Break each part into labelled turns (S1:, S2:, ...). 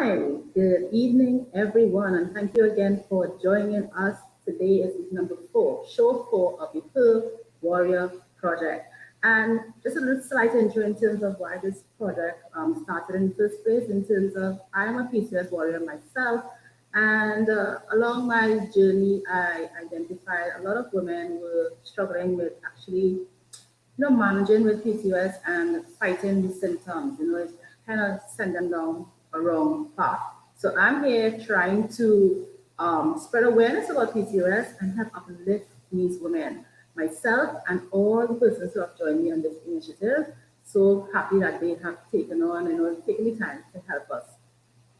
S1: Hi, good evening, everyone, and thank you again for joining us. Today is week number 4, show 4 of the Pearl Warrior Project. And just a little slight intro in terms of why this project started in the first place, in terms of I am a PCOS warrior myself, and along my journey, I identified a lot of women were struggling with actually managing with PCOS and fighting the symptoms, it kind of send them down a wrong path. So I'm here trying to spread awareness about PCOS and help uplift these women, myself and all the persons who have joined me on this initiative. So happy that they have taken on and taken the time to help us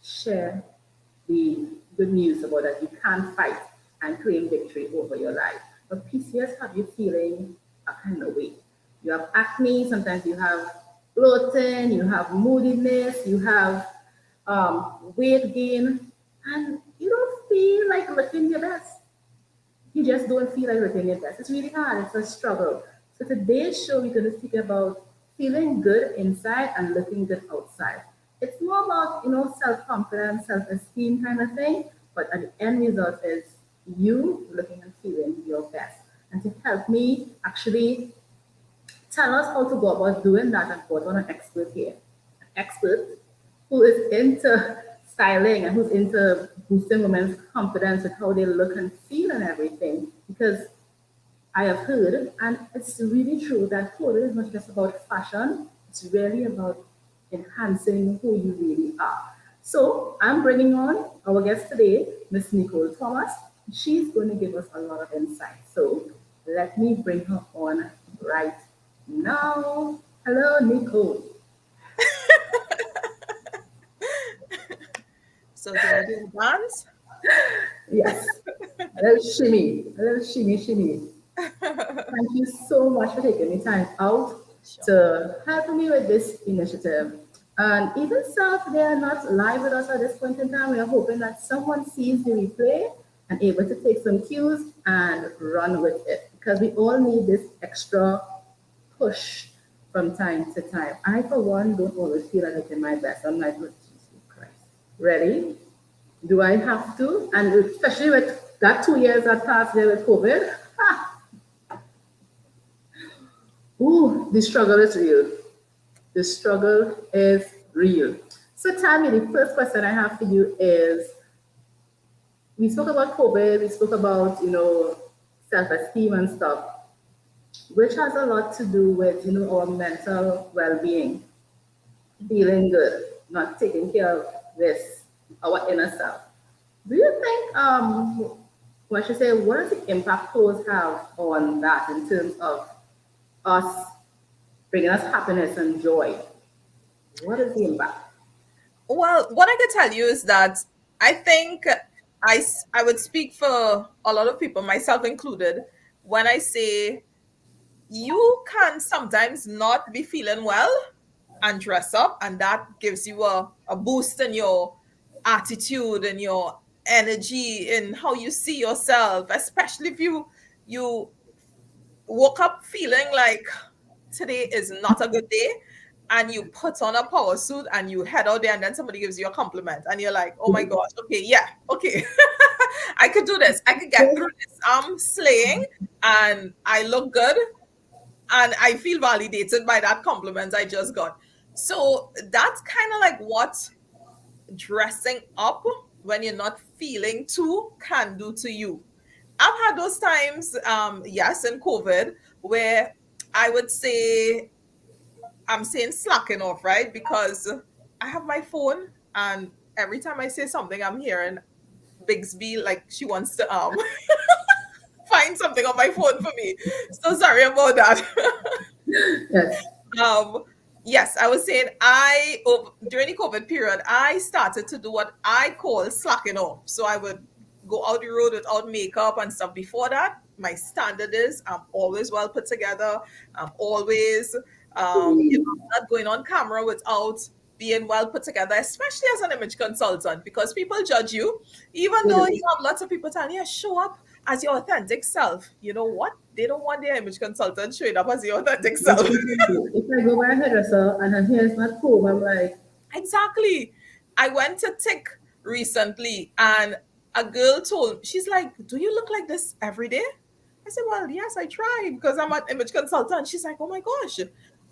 S1: share the good news about that you can fight and claim victory over your life. But PCOS have you feeling a kind of way. You have acne, sometimes you have bloating, you have moodiness, you have weight gain, and you don't feel like looking your best. You just don't feel like looking your best. It's really hard, it's a struggle. So today's show, we're going to speak about feeling good inside and looking good outside. It's more about, self-confidence, self-esteem kind of thing, but at the end result is you looking and feeling your best. And to help me actually tell us how to go about doing that, I've brought on an expert here. An expert who is into styling and who's into boosting women's confidence with how they look and feel and everything. Because I have heard, and it's really true, that clothing is not just about fashion, it's really about enhancing who you really are. So I'm bringing on our guest today, Miss Nicole Thomas. She's going to give us a lot of insight. So let me bring her on right now. Hello, Nicole.
S2: So do I do the dance?
S1: Yes, a little shimmy, shimmy. Thank you so much for taking the time out
S2: Sure.
S1: to help me with this initiative. And even so, if they are not live with us at this point in time, we are hoping that someone sees the replay and able to take some cues and run with it because we all need this extra push from time to time. I, for one, don't always feel like I'm my best. I'm like, oh, Jesus Christ. Ready? Do I have to? And especially with that 2 years that passed there with COVID, ooh, the struggle is real. The struggle is real. So tell me, the first question I have for you is, we spoke about COVID, we spoke about, self-esteem and stuff, which has a lot to do with, our mental well-being, feeling good, not taking care of this, our inner self. Do you think, what I should say, what does the impact clothes have on that in terms of us bringing us happiness and joy? What is the impact?
S2: Well, what I could tell you is that I think I would speak for a lot of people, myself included, when I say you can sometimes not be feeling well and dress up, and that gives you a boost in your attitude and your energy in how you see yourself, especially if you woke up feeling like today is not a good day and you put on a power suit and you head out there and then somebody gives you a compliment and you're like, oh my gosh, okay, yeah, okay. I could do this. I could get through this. I'm slaying and I look good and I feel validated by that compliment I just got. So that's kind of like what dressing up when you're not feeling too can do to you. I've had those times, yes, in COVID, where I would say I'm saying slacking off, right? Because I have my phone, and every time I say something, I'm hearing Bixby like she wants to find something on my phone for me. So sorry about that.
S1: Yes.
S2: um, yes, I was saying during the COVID period, I started to do what I call slacking off. So I would go out the road without makeup and stuff. Before that, my standard is I'm always well put together. I'm always, not going on camera without being well put together, especially as an image consultant, because people judge you, even
S1: They
S2: though
S1: do.
S2: you have lots of people telling you, show up as your authentic self. You know what? They don't want their image consultant showing up as your authentic
S1: Most
S2: self.
S1: people do. If I go by a hairdresser and her hair is not cool, I'm like,
S2: Exactly. I went to Tick recently, and a girl told, she's like, "Do you look like this every day?" I said, "Well, yes, I try because I'm an image consultant." She's like, "Oh my gosh,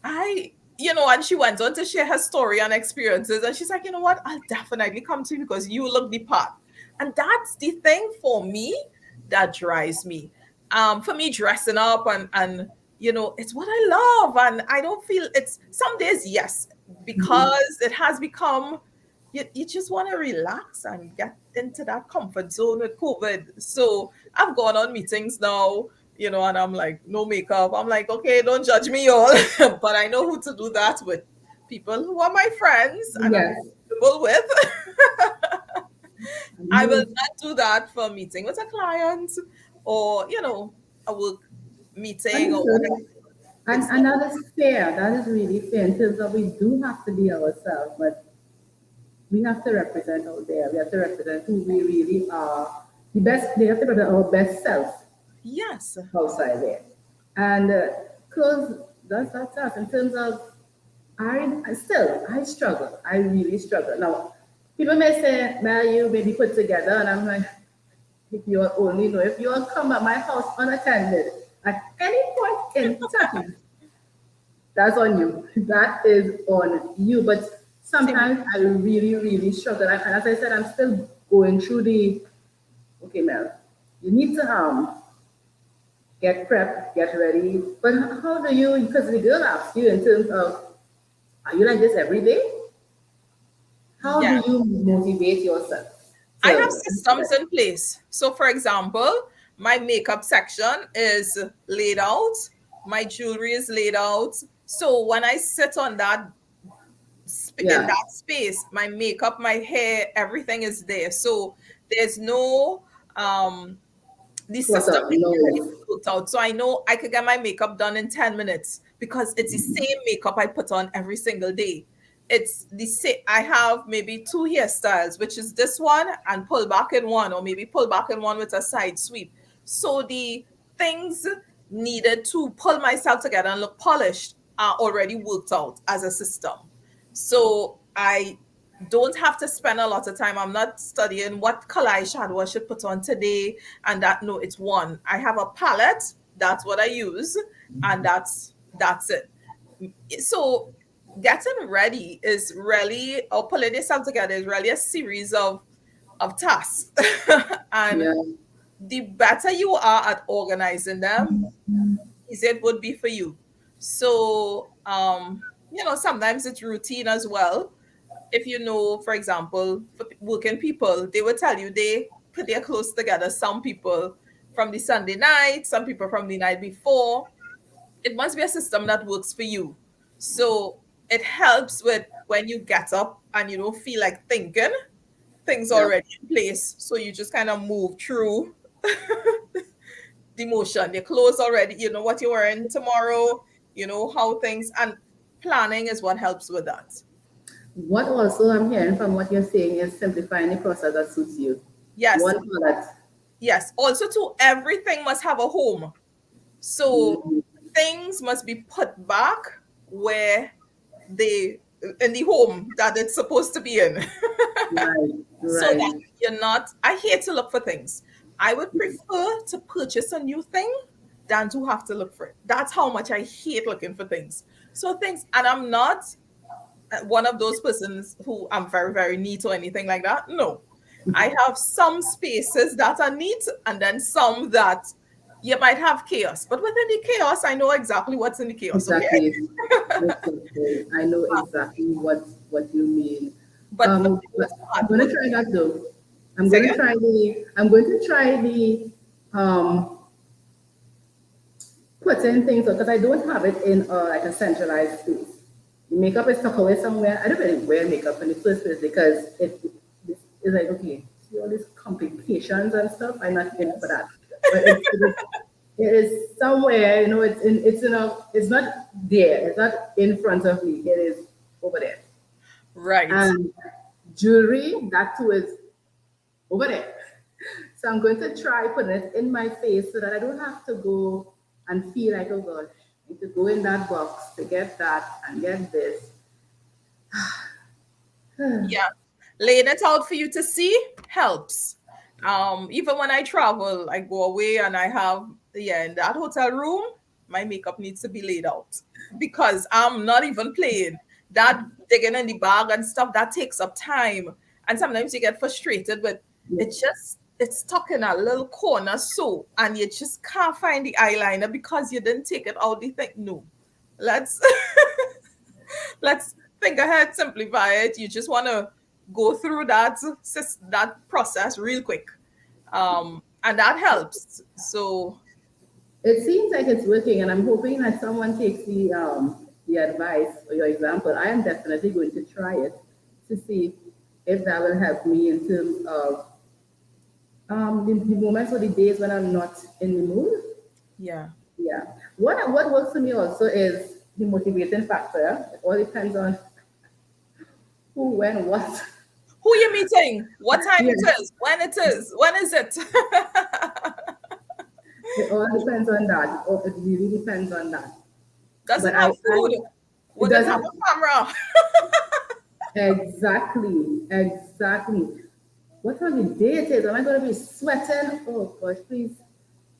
S2: and she went on to share her story and experiences. And she's like, "You know what? I'll definitely come to you because you look the part." And that's the thing for me that drives me. For me, dressing up and it's what I love. And I don't feel it's some days, yes, because it has become you just want to relax and get into that comfort zone with COVID. So I've gone on meetings now, and I'm like, no makeup. I'm like, okay, don't judge me, all. But I know who to do that with. People who are my friends and I'm
S1: Yes.
S2: comfortable with. I will
S1: Mhm.
S2: not do that for a meeting with a client or, a work meeting or
S1: Understood.
S2: whatever.
S1: And,
S2: It's
S1: and
S2: not.
S1: that is fair. That is really fair in terms of we do have to be ourselves, but we have to represent out there. We have to represent who we really are. The best, we have to represent our best self
S2: Yes.
S1: outside there. And clothes, that's us. In terms of, I struggle. I really struggle. Now, people may say, Mel, you may be put together. And I'm like, if you only know, if you all come at my house unattended at any point in time, that's on you. That is on you. But
S2: Same.
S1: sometimes I really, really struggle. And as I said, I'm still going through okay, Mel, you need to get prepped, get ready. But how do you, because the girl asks you in terms of, are you like this every day? How do
S2: Yes.
S1: you motivate yourself
S2: I have
S1: to be
S2: systems
S1: ready?
S2: in place. So, for example, my makeup section is laid out, my jewelry is laid out. So, when I sit on in
S1: Yeah,
S2: that space, my makeup, my hair, everything is there. So, there's no the
S1: sort
S2: system
S1: of
S2: is already
S1: knows.
S2: built out. So I know I could get my makeup done in 10 minutes because it's the same makeup I put on every single day. It's the same. I have maybe two hairstyles, which is this one and pull back in one, or maybe pull back in one with a side sweep. So the things needed to pull myself together and look polished are already worked out as a system. So I don't have to spend a lot of time. I'm not studying what color eyeshadow I should put on today and that. No, it's one. I have a palette, that's what I use, and that's it. So getting ready is really, or pulling yourself together is really a series of tasks. And
S1: Yeah.
S2: the better you are at organizing them, easier it would be for you. So sometimes it's routine as well. If you know, for example, for working people, they will tell you they put their clothes together. Some people from the Sunday night, some people from the night before. It must be a system that works for you. So it helps with when you get up and you don't feel like thinking, things
S1: Yeah.
S2: already in place. So you just kind of move through the motion. Your clothes already, you know what you're wearing tomorrow, you know how things, and planning is what helps with that.
S1: What also I'm hearing from what you're saying is simplifying the process that suits you.
S2: Yes,
S1: One palette.
S2: yes. Also, too, everything must have a home. So
S1: Mhm.
S2: things must be put back where they in the home that it's supposed to be in.
S1: Right,
S2: So that
S1: right.
S2: you're not, I hate to look for things. I would prefer to purchase a new thing than to have to look for it. That's how much I hate looking for things. So things, and I'm not one of those persons who I'm very, very neat or anything like that. No. I have some spaces that are neat and then some that you might have chaos. But within the chaos, I know exactly what's in the chaos, okay?
S1: Exactly. Exactly. I know exactly what you mean.
S2: But for the
S1: But
S2: most
S1: I'm
S2: part,
S1: gonna
S2: work.
S1: try that though.
S2: Second?
S1: I'm going to try the putting things because I don't have it in like a centralized space. The makeup is tucked away somewhere. I don't really wear makeup in the first place because it's like okay, see all these complications and stuff. I'm not in for that. But it is somewhere, it's not there. It's not in front of me. It is over there.
S2: Right.
S1: And jewelry, that too is over there. So I'm going to try putting it in my face so that I don't have to go and feel like, oh gosh, I need to go in that box to get that and get this.
S2: Yeah. laying it out for you to see helps. Even when I travel, I go away and I have, yeah, in that hotel room, my makeup needs to be laid out because I'm not even playing. That digging in the bag and stuff, that takes up time. And sometimes you get frustrated with
S1: Yeah.
S2: it's stuck in a little corner so, and you just can't find the eyeliner because you didn't take it out. You think, no, let's let's think ahead, simplify it. You just want to go through that process real quick, and that helps. So
S1: It seems like it's working, and I'm hoping that someone takes the advice or your example. I am definitely going to try it to see if that will help me in terms of the moments or the days when I'm not in the mood.
S2: yeah.
S1: Yeah. What works for me also is the motivating factor. It all depends on who, when, what.
S2: Who you meeting? What time it
S1: Yes.
S2: is? When it is? When is it?
S1: It all depends on that. It really depends on that.
S2: Does it
S1: But
S2: have
S1: I
S2: food?
S1: it
S2: Would it have
S1: doesn't
S2: a camera?
S1: exactly. What kind of day it is? Am I going to be sweating? Oh gosh, please.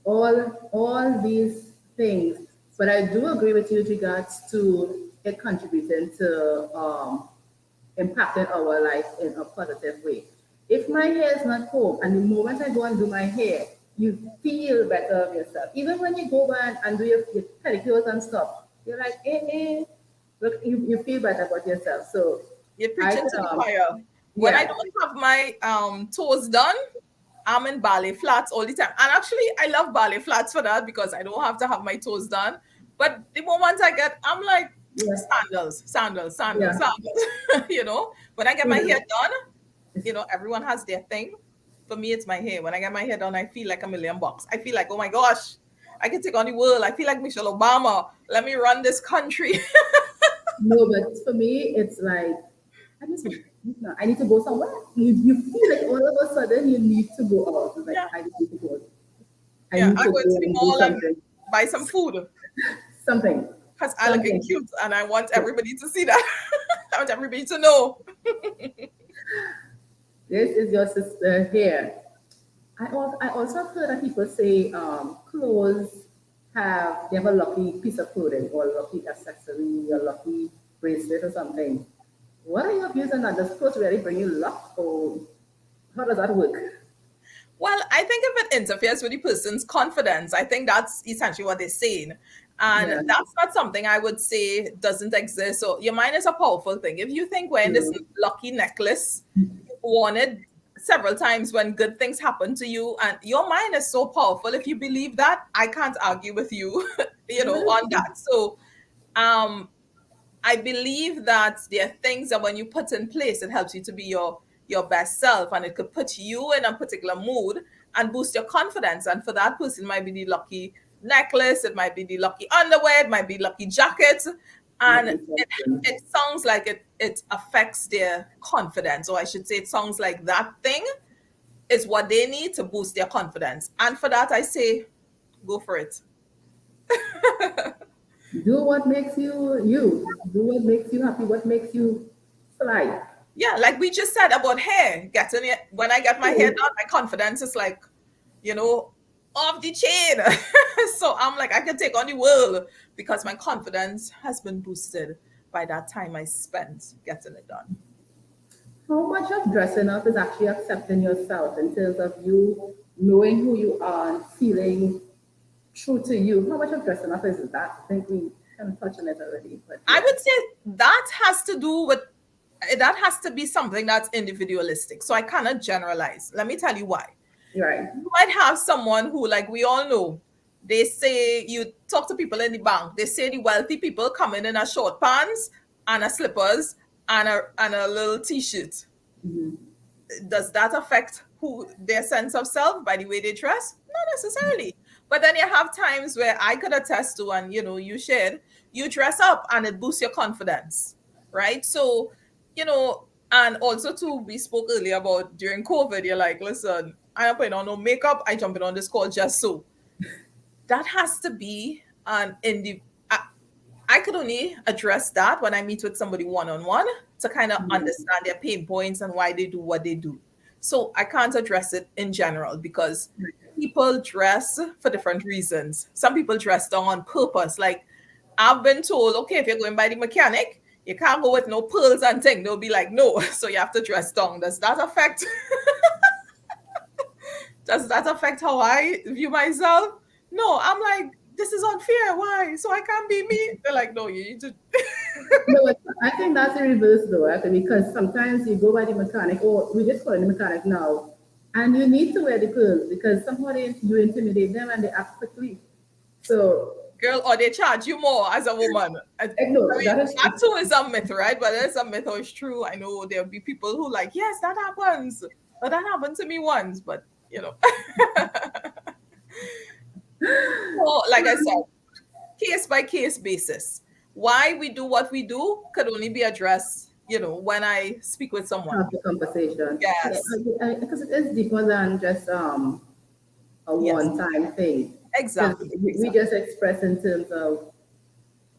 S1: All these things. But I do agree with you with regards to it contributing to impacting our life in a positive way. If my hair is not combed and the moment I go and do my hair, you feel better of yourself. Even when you go and do your pedicures and stuff, you're like, look, you feel better about yourself. So
S2: You're
S1: I
S2: preaching
S1: could,
S2: to the choir. When I
S1: yeah,
S2: don't have my toes done, I'm in ballet flats all the time. And actually, I love ballet flats for that because I don't have to have my toes done. But the moment I get, I'm like,
S1: yeah,
S2: sandals, sandals, sandals,
S1: yeah,
S2: sandals. When I get my hair
S1: yeah.
S2: done, everyone has their thing. For me, it's my hair. When I get my hair done, I feel like $1,000,000. I feel like, oh my gosh, I can take on the world. I feel like Michelle Obama. Let me run this country.
S1: No, but for me, it's like I just I need to go somewhere. You feel like all of a sudden you need to go out. It's like
S2: Yeah.
S1: I just need to go. I
S2: Yeah.
S1: need
S2: I
S1: to
S2: went to
S1: go
S2: the
S1: and do
S2: mall and
S1: something.
S2: buy some food
S1: Something.
S2: because I look
S1: Something.
S2: cute and I want
S1: Yeah.
S2: everybody to see that. I want everybody to know.
S1: This is your sister here. I also have heard that people say clothes they have a lucky piece of clothing or a lucky accessory, a lucky bracelet or something. What are your views on that? Does clothes really bring you luck or how does that work?
S2: Well, I think if it interferes with the person's confidence, I think that's essentially what they're saying. And
S1: Yeah.
S2: that's not something I would say doesn't exist. So your mind is a powerful thing. If you think wearing this
S1: True.
S2: lucky necklace, you've worn it several times when good things happen to you, and your mind is so powerful. If you believe that, I can't argue with you, on that. So um I believe that there are things that when you put in place, it helps you to be your best self, and it could put you in a particular mood and boost your confidence. And for that person, it might be the lucky necklace, it might be the lucky underwear, it might be lucky jacket, and
S1: Lucky something.
S2: it sounds like it affects their confidence, or I should say, it sounds like that thing is what they need to boost their confidence. And for that, I say, go for it.
S1: Do what makes you you. Do what makes you happy. What makes you fly.
S2: Yeah, like we just said about hair, getting it when I get my hair done, my confidence is like, you know, off the chain. So I'm like, I can take on the world because my confidence has been boosted by that time I spent getting it done.
S1: How much of dressing up is actually accepting yourself in terms of you knowing who you are and feeling true to you? How much of dressing up is that? I think we kind of touched on it already, but
S2: I
S1: yeah.
S2: would say that has to do with that has to be something that's individualistic. So I cannot generalize. Let me tell you why.
S1: You're right.
S2: You might have someone who, like we all know, they say you talk to people in the bank, they say the wealthy people come in a short pants and a slippers and a little t-shirt. Does that affect who their sense of self by the way they dress? Not necessarily. But then you have times where I could attest to, and you shared, you dress up and it boosts your confidence, right? So, and also too, we spoke earlier about during COVID, you're like, listen, I am putting on no makeup, I jumping on this call just so. That has to be an indie. I could only address that when I meet with somebody one on one to kind of
S1: Mhm.
S2: understand their pain points and why they do what they do. So I can't address it in general because people dress for different reasons. Some people dress down on purpose. Like I've been told, okay, if you're going by the mechanic, you can't go with no pearls and thing. They'll be like, no, so you have to dress down. Does that affect? Does that affect how I view myself? No, I'm like, this is unfair. Why? So I can't be me. They're like, no, you need to.
S1: No, I think that's the reverse though, actually, because sometimes you go by the mechanic, or we just call it the mechanic now, and you need to wear the pearls because somehow you intimidate them and they act quickly. So,
S2: Girl, or they charge you more as a woman. I
S1: no,
S2: mean,
S1: that is
S2: that too is a myth, right? But it's a myth or it's true. I know there'll be people who like, yes, that happens. But that happened to me once. But you know, so like I said, case by case basis. Why we do what we do could only be addressed, when I speak with someone.
S1: half the conversation. Yeah,
S2: Yes,
S1: because it is deeper than just a
S2: yes,
S1: one-time thing. Because
S2: exactly,
S1: we
S2: exactly.
S1: just express in terms of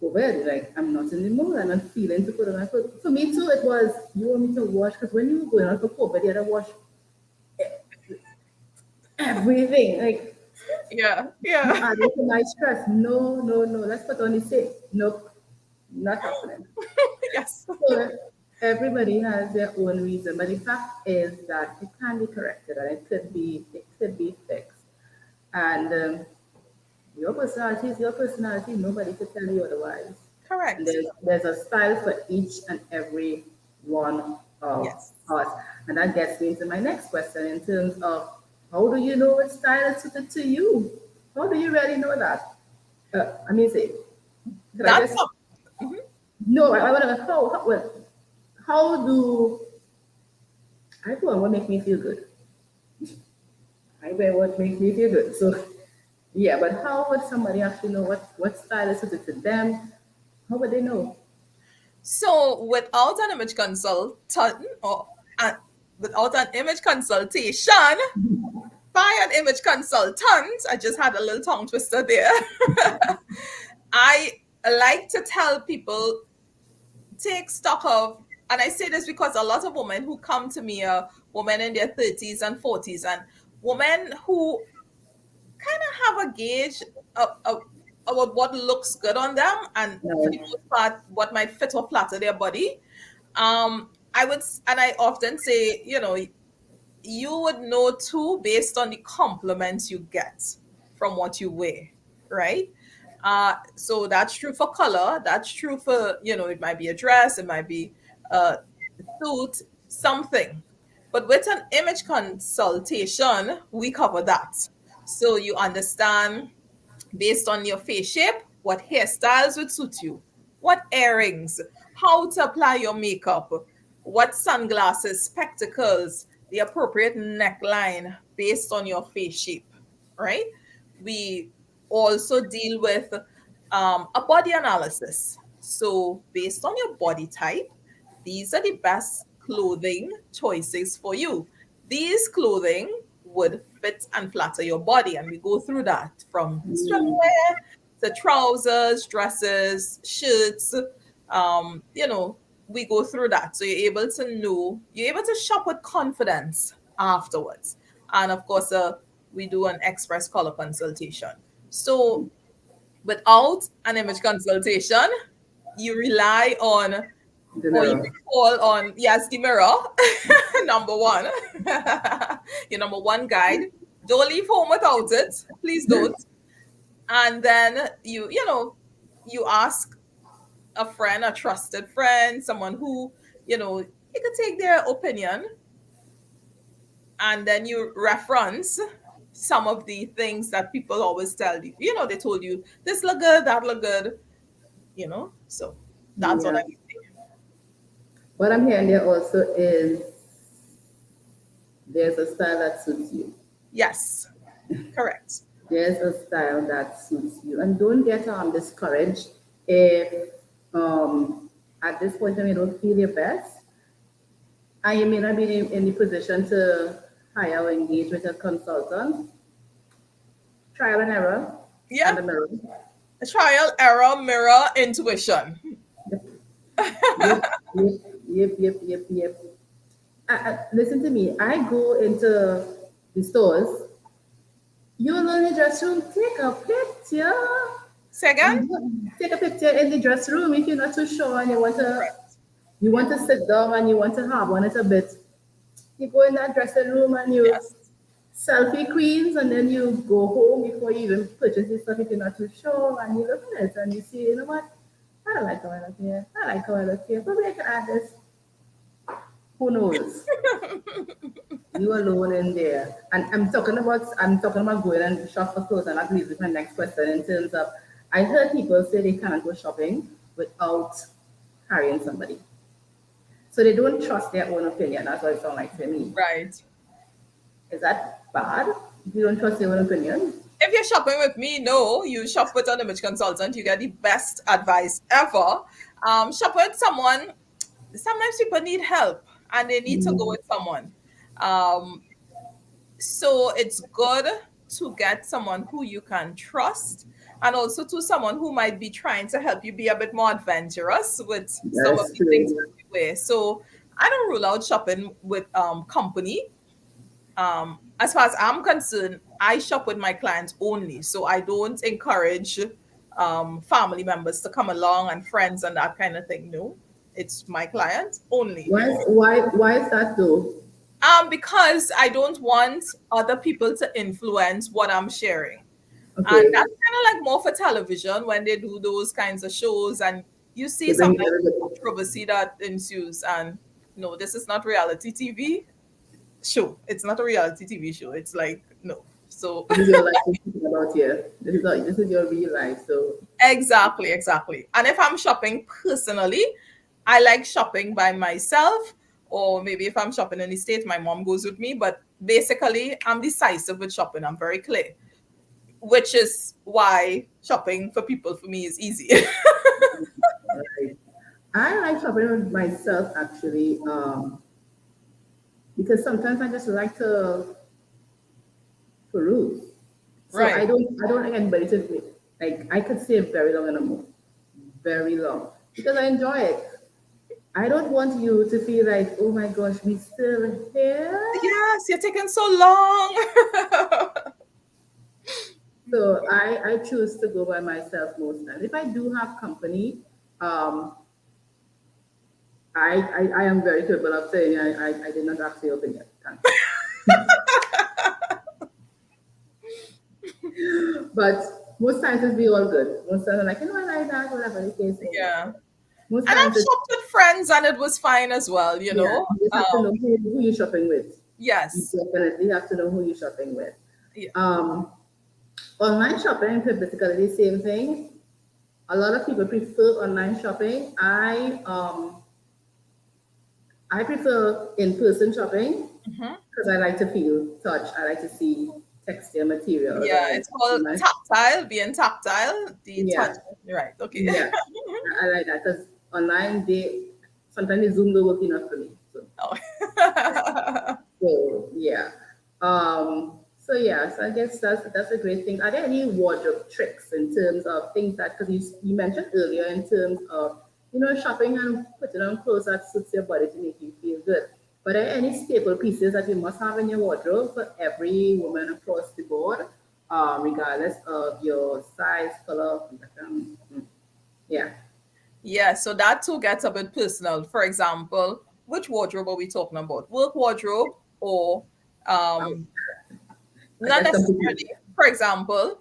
S1: well, like I'm not in the mood, I'm not feeling to put on my foot. For me too, it was you want me to wash because when you were going out for COVID, you had to wash everything. Like
S2: Yeah,
S1: you
S2: yeah,
S1: added to my stress. No, no, no. Let's put on the safe. Nope, not happening.
S2: yes,
S1: So everybody has their own reason, but the fact is that it can be corrected and it could be fixed. And your personality is your personality. Nobody could tell you otherwise. And
S2: correct.
S1: there's a style for each and every one of
S2: Yes.
S1: us. And that gets me to my next question in terms of how do you know what style is suited to you? How do you really know that? I mean, say, could I
S2: That's
S1: just
S2: mhm.
S1: no? I want to how do I go on what makes me feel good? I wear what makes me feel good. So yeah, but how would somebody actually know what style is suited to them? How would they know?
S2: So without an image consultant or uh, without an image consultation by an image consultant, I just had a little tongue twister there. I like to tell people take stock of, and I say this because a lot of women who come to me are women in their 30s and 40s, and women who kind of have a gauge of what looks good on them, and for
S1: No.
S2: the most part, what might fit or flatter their body. And I often say, you would know too based on the compliments you get from what you wear, right? So that's true for color. That's true for, it might be a dress, it might be a suit, something. But with an image consultation, we cover that. So you understand based on your face shape, what hairstyles would suit you, what earrings, how to apply your makeup, what sunglasses, spectacles, the appropriate neckline based on your face shape, right? We also deal with a body analysis. So, based on your body type, these are the best clothing choices for you. These clothing would fit and flatter your body. And we go through that from swimwear to trousers, dresses, shirts. We go through that. So you're able to shop with confidence afterwards. And of course, we do an express color consultation. So without an image consultation, you rely on
S1: The
S2: or you
S1: mirror.
S2: call on, yes, the mirror. Number one. Your number one guide. Don't leave home without it. Please don't. And then you ask a friend, a trusted friend, someone who, you could take their opinion, and then you reference some of the things that people always tell you. They told you this look good, that look good, So that's what I
S1: Yeah.
S2: mean.
S1: What I'm hearing there also is there's a style that suits you.
S2: Yes, correct.
S1: There's a style that suits you. And don't get discouraged if at this point when you don't feel your best and you may not be in the position to hire or engage with a consultant, trial and error and
S2: Yeah,
S1: the mirror.
S2: Trial, error, mirror, intuition.
S1: Yep, yep, yep, yep, yep, yep. Listen to me. I go into the stores. You alone in the dress room, take a picture.
S2: Second,
S1: And take a picture in the dress room if you're not too sure and you want to sit down and you want to have one a bit. You go in that dressing room and you
S2: yes.
S1: selfie queens, and then you go home before you even purchase this stuff if you're not too sure, and you look at it and you see, you know what? I don't like how I look here. I like how I look here. Maybe I can add this. Who knows? You alone in there. And I'm talking about going and shop for clothes, and that leads me to my next question in terms of I heard people say they cannot go shopping without carrying somebody. So they don't trust their own opinion. That's what it sounds like to me.
S2: Right.
S1: Is that bad? If you don't trust your own opinion?
S2: If you're shopping with me, no, you shop with an image consultant, you get the best advice ever. Shop with someone, sometimes people need help and they need to go
S1: Mhm.
S2: with someone. Um, so it's good to get someone who you can trust and also to someone who might be trying to help you be a bit more adventurous with some of
S1: That's
S2: the things
S1: true.
S2: that you wear. So I don't rule out shopping with company. As far as I'm concerned, I shop with my clients only. So I don't encourage family members to come along and friends and that kind of thing. No, it's my client only.
S1: Why is that though?
S2: Because I don't want other people to influence what I'm sharing. And
S1: Okay.
S2: that's kind of like more for television when they do those kinds of shows and you see
S1: They bring
S2: sometimes
S1: everybody.
S2: controversy that ensues. And no, this is not reality TV show. It's not a reality TV show. It's like, no. So
S1: This is your life you're thinking about here. This is your real life. So
S2: exactly, exactly. And if I'm shopping personally, I like shopping by myself, or maybe if I'm shopping in the States, my mom goes with me. But basically, I'm decisive with shopping. I'm very clear, which is why shopping for people for me is easy.
S1: right. I like shopping with myself actually, because sometimes I just like to peruse. So
S2: Right.
S1: I don't like anybody to like I could stay very long in a mood. Very long. Because I enjoy it. I don't want you to feel like, oh my gosh, we still here.
S2: Yes, you're taking so long.
S1: So I choose to go by myself most times. If I do have company, um, I am very capable of saying I did not ask your opinion. Thanks. But most times it's be all good. Most times I'm like, I like that, whatever the case may be.
S2: Yeah.
S1: Most
S2: And I've
S1: times it's,
S2: shopped with friends and it was fine as well, you
S1: yeah,
S2: know?
S1: you just have to know who you're shopping with. You
S2: Yes.
S1: definitely have to know who you're shopping with.
S2: Yeah.
S1: Online shopping is basically the same thing. A lot of people prefer online shopping. I prefer in-person shopping
S2: Mhm.
S1: because I like to feel, touch. I like to see texture, materials. I
S2: Yeah,
S1: like
S2: it's
S1: to see
S2: called
S1: my,
S2: tactile, being tactile, the touch.
S1: yeah,
S2: Right, okay.
S1: yeah. I like that because online they sometimes the Zoom don't work enough for me. So,
S2: Oh.
S1: so yeah. So yeah, so I guess that's a great thing. Are there any wardrobe tricks in terms of things that because you mentioned earlier in terms of shopping and putting on clothes that suits your body to make you feel good. But are there any staple pieces that you must have in your wardrobe for every woman across the board, regardless of your size, color, complexion? Yeah.
S2: Yeah, so that too gets a bit personal. For example, which wardrobe are we talking about? Work wardrobe or
S1: Wow.
S2: um
S1: I
S2: not
S1: guess some people.
S2: necessarily. For example,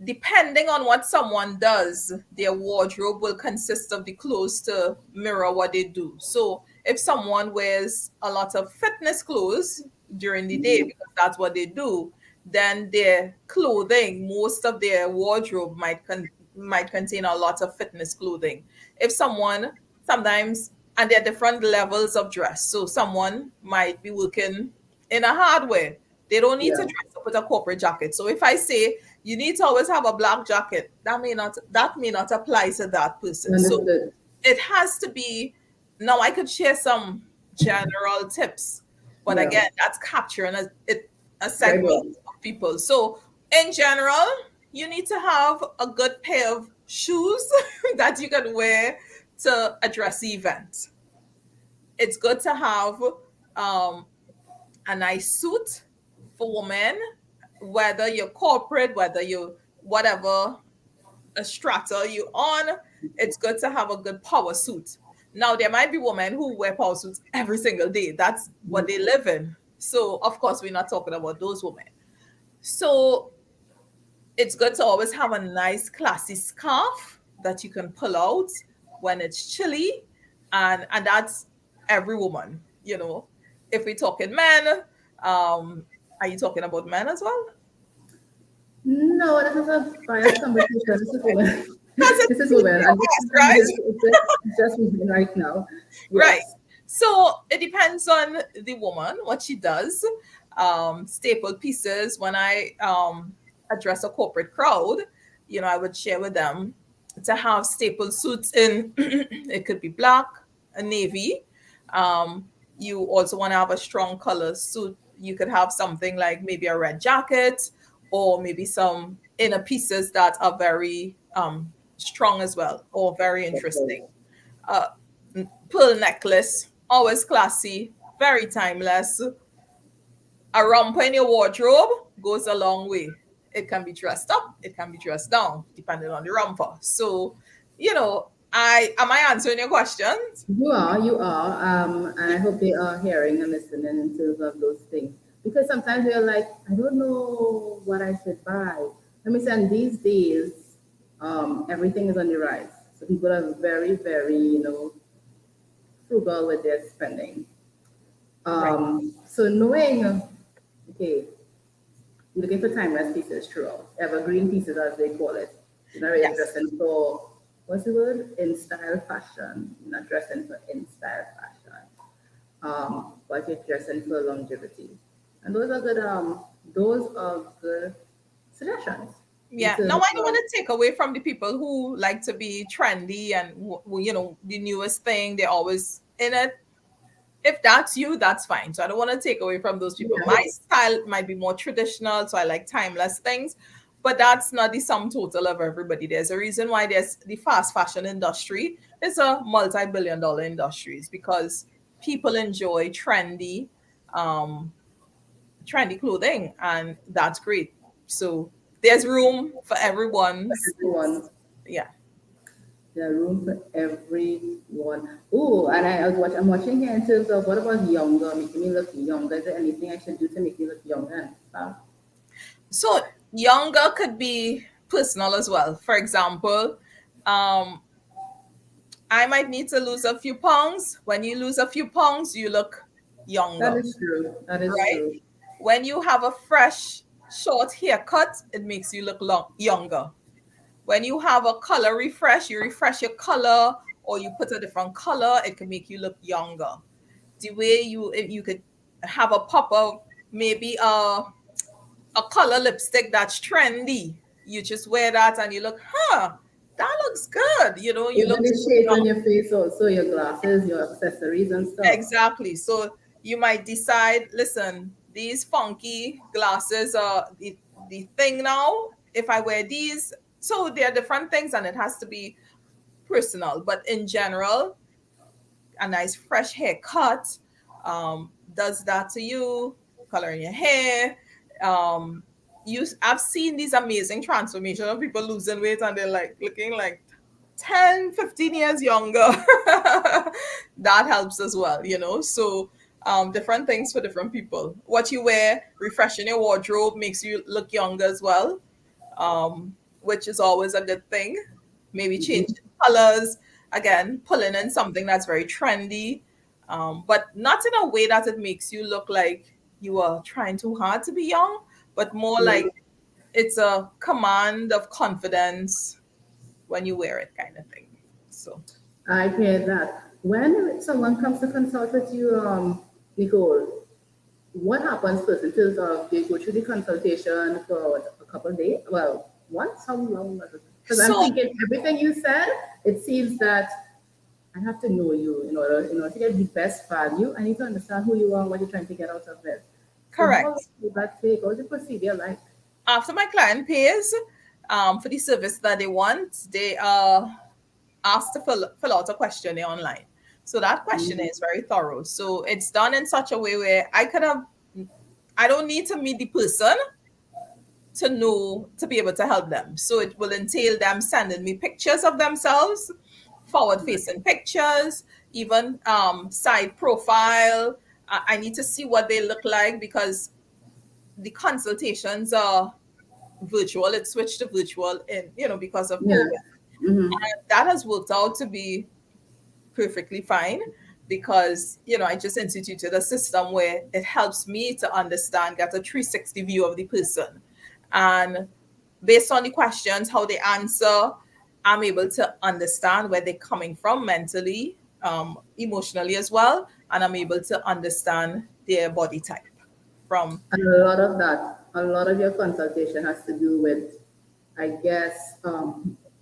S2: depending on what someone does, their wardrobe will consist of the clothes to mirror what they do. So if someone wears a lot of fitness clothes during the day because that's what they do, then their clothing, most of their wardrobe might contain a lot of fitness clothing. If someone sometimes and there are different levels of dress. So someone might be working in a hardware. They don't need to
S1: Yeah.
S2: dress up with a corporate jacket. So if I say you need to always have a black jacket, that may not apply to that person. So
S1: Understood.
S2: it has to be. Now I could share some general tips, but
S1: Yeah.
S2: again, that's capturing a
S1: Very
S2: segment
S1: well.
S2: of people. So in general, you need to have a good pair of shoes that you can wear to address the event. It's good to have um, a nice suit for women, whether you're corporate, whether you whatever a strata you on, it's good to have a good power suit. Now there might be women who wear power suits every single day. That's what they live in. So of course we're not talking about those women. So it's good to always have a nice classy scarf that you can pull out when it's chilly, and that's every woman, you know. If we're talking men, are you talking about men as well?
S1: No, this is a biased conversation. This is women.
S2: Because
S1: This
S2: it's
S1: is women, and this
S2: PCOS,
S1: is
S2: right?
S1: just women right now.
S2: Right.
S1: Yes.
S2: So it depends on the woman, what she does. Staple pieces, when I address a corporate crowd, you know, I would share with them to have staple suits in, it could be black, a navy. Um, you also want to have a strong color suit. You could have something like maybe a red jacket or maybe some inner pieces that are very strong as well or very interesting. Uh, Pearl necklace, always classy, very timeless. A romper in your wardrobe goes a long way. It can be dressed up, it can be dressed down, depending on the romper. So, you know, I am I answering your questions?
S1: You are, and I hope they are hearing and listening in terms of those things. Because sometimes we're like, I don't know what I should buy. Let me say, and these days, everything is on the rise. So people are very, very, frugal with their spending.
S2: Right.
S1: So knowing, okay, you're looking for timeless pieces throughout, evergreen pieces as they call it. You're not really
S2: Yes.
S1: dressing for, what's the word? In style fashion. You're not dressing for in style fashion. But you're dressing for longevity. And those are good suggestions in
S2: Yeah. Now,
S1: terms
S2: I don't
S1: of
S2: want to take away from the people who like to be trendy and, you know, the newest thing, they're always in it. If that's you, that's fine. So I don't want to take away from those people.
S1: yeah,
S2: My style might be more traditional, so I like timeless things, but that's not the sum total of everybody. There's a reason why there's the fast fashion industry. It's a multi-billion-dollar industry. It's because people enjoy um, trendy clothing, and that's great. So there's room for everyone's.
S1: everyone.
S2: Yeah.
S1: There's room for everyone. Oh, and I'm watching here in terms of what about younger, making me look younger. Is there anything I should do to make me look younger and stuff?
S2: So younger could be personal as well. For example, um, I might need to lose a few pounds. When you lose a few pounds, you look
S1: That
S2: younger,
S1: is true. That is
S2: right?
S1: true.
S2: When you have a fresh, short haircut, it makes you look younger. When you have a color refresh, you refresh your color or you put a different color, it can make you look younger. The way if you could have a pop of maybe a color lipstick that's trendy. You just wear that and you look, that looks good. You know, you
S1: Even
S2: look
S1: the shades on
S2: young.
S1: your face, also your glasses, your accessories and stuff.
S2: Exactly. So you might decide, listen, these funky glasses are the thing now. If I wear these, so there are different things and it has to be personal. But in general, a nice fresh haircut does that to you, coloring your hair. Um, I've seen these amazing transformations of people losing weight and they're like looking like 10, 15 years younger. That helps as well, you know. So different things for different people. What you wear, refreshing your wardrobe makes you look younger as well, which is always a good thing. Maybe
S1: Mhm.
S2: changing colors, again, pulling in something that's very trendy, but not in a way that it makes you look like you are trying too hard to be young, but more like
S1: Yeah,
S2: it's a command of confidence when you wear it, kind of thing. So,
S1: I hear that. When someone comes to consult with you, Nicole, what happens first in terms of they go through the consultation for what, a couple of days? Well, once, how long was it? Because I'm
S2: so
S1: thinking everything you said, it seems that I have to know you in order to get the best value. I need to understand who you are and what you're trying to get out of this. So how long
S2: correct.
S1: does that take? What's the procedure like?
S2: After my client pays, for the service that they want, they are asked to fill out a questionnaire online. So that questionnaire is very thorough. So it's done in such a way where I don't need to meet the person to know to be able to help them. So it will entail them sending me pictures of themselves, forward facing pictures, even side profile. I need to see what they look like because the consultations are virtual. It switched to virtual in, because of
S1: Yeah.
S2: COVID.
S1: Mm-hmm.
S2: That has worked out to be perfectly fine because I just instituted a system where it helps me to understand, get a 360 view of the person, and based on the questions, how they answer, I'm able to understand where they're coming from mentally, emotionally as well, and I'm able to understand their body type from.
S1: And a lot of your consultation has to do with, I guess,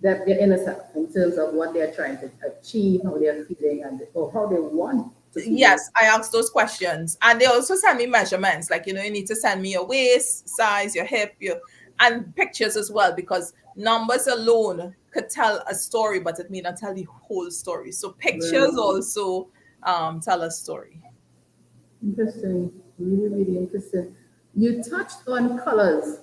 S1: their inner self in terms of what they're trying to achieve, how they're feeling, and or how they want to feel.
S2: Yes, I asked those questions. And they also send me measurements. Like, you need to send me your waist size, your hip, and pictures as well, because numbers alone could tell a story, but it may not tell the whole story. So pictures
S1: Right.
S2: also tell a story.
S1: Interesting. Really, really interesting. You touched on colors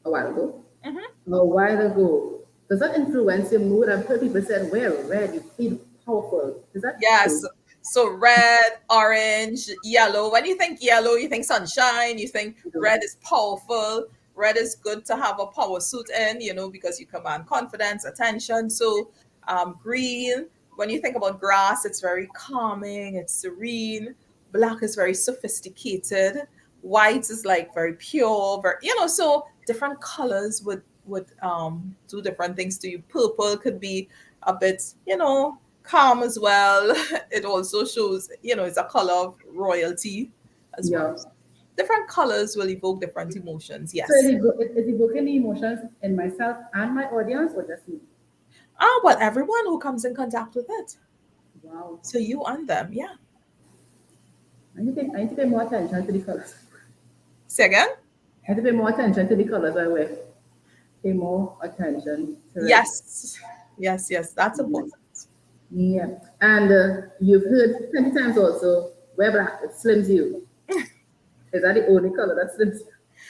S1: a while ago.
S2: Mhm.
S1: A while ago. Does that influence your mood? I've heard people say wear red, you feel powerful. Is that
S2: Yes.
S1: true?
S2: So red, orange, yellow. When you think yellow, you think sunshine, you think
S1: No.
S2: red is powerful. Red is good to have a power suit in, because you command confidence, attention. So green, when you think about grass, it's very calming, it's serene. Black is very sophisticated. White is like very pure, so different colors would do different things to you. Purple could be a bit, calm as well. It also shows, it's a color of royalty as well.
S1: Yeah.
S2: Different colors will evoke different emotions.
S1: So
S2: Yes.
S1: is evoking the emotions in myself and my audience or just me?
S2: Well, everyone who comes in contact with it.
S1: Wow.
S2: So you and them. Yeah.
S1: I need to pay more attention to the colors.
S2: Say again?
S1: I need to pay more attention to the colors I wear. Pay more attention to it.
S2: Yes. Yes. Yes. That's important.
S1: Yeah. And you've heard many times also, wear black, it slims you. Is that the only color that slims you?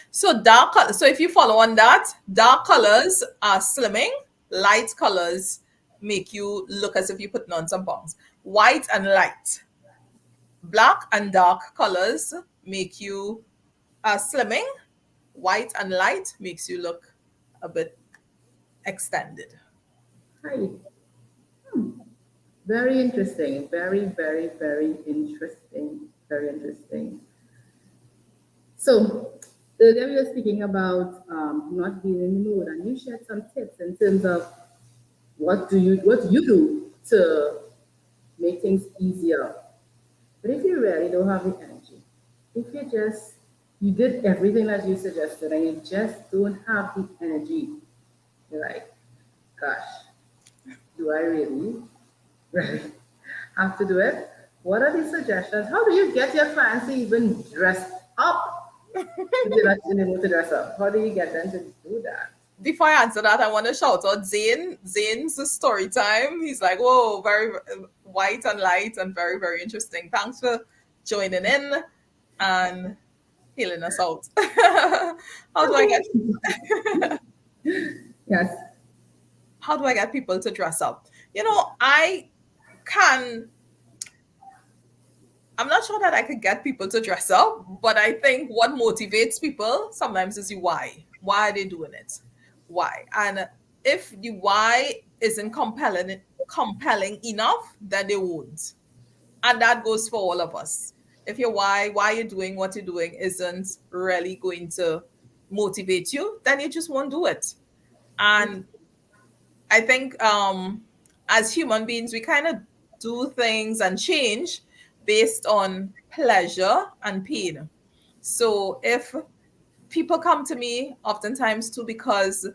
S2: So dark color. So if you follow on that, dark colors are slimming. Light colors make you look as if you're putting on some pounds. White and light. Black and dark colors make you slimming. White and light makes you look a bit extended.
S1: Hi. Very interesting. Very, very, very interesting. Very interesting. So earlier we were speaking about not being in the mood, and you shared some tips in terms of what you do to make things easier. But if you really don't have the energy, if you did everything that you suggested and you just don't have the energy, you're like, gosh, do I really, really have to do it? What are the suggestions? How do you get your clients to even dress up if they're not in the mood to dress up? How do you get them to do that?
S2: Before I answer that, I want to shout out Zane. Zane's story time. He's like, whoa, very white and light and very, very interesting. Thanks for joining in and healing us out. How do I get
S1: Yes.
S2: how do I get people to dress up? I can I'm not sure that I could get people to dress up, but I think what motivates people sometimes is the why. Why are they doing it? Why? And if the why isn't compelling enough, then they won't. And that goes for all of us. If your why you're doing what you're doing isn't really going to motivate you, then you just won't do it. And I think as human beings, we kind of do things and change based on pleasure and pain. So if people come to me oftentimes too because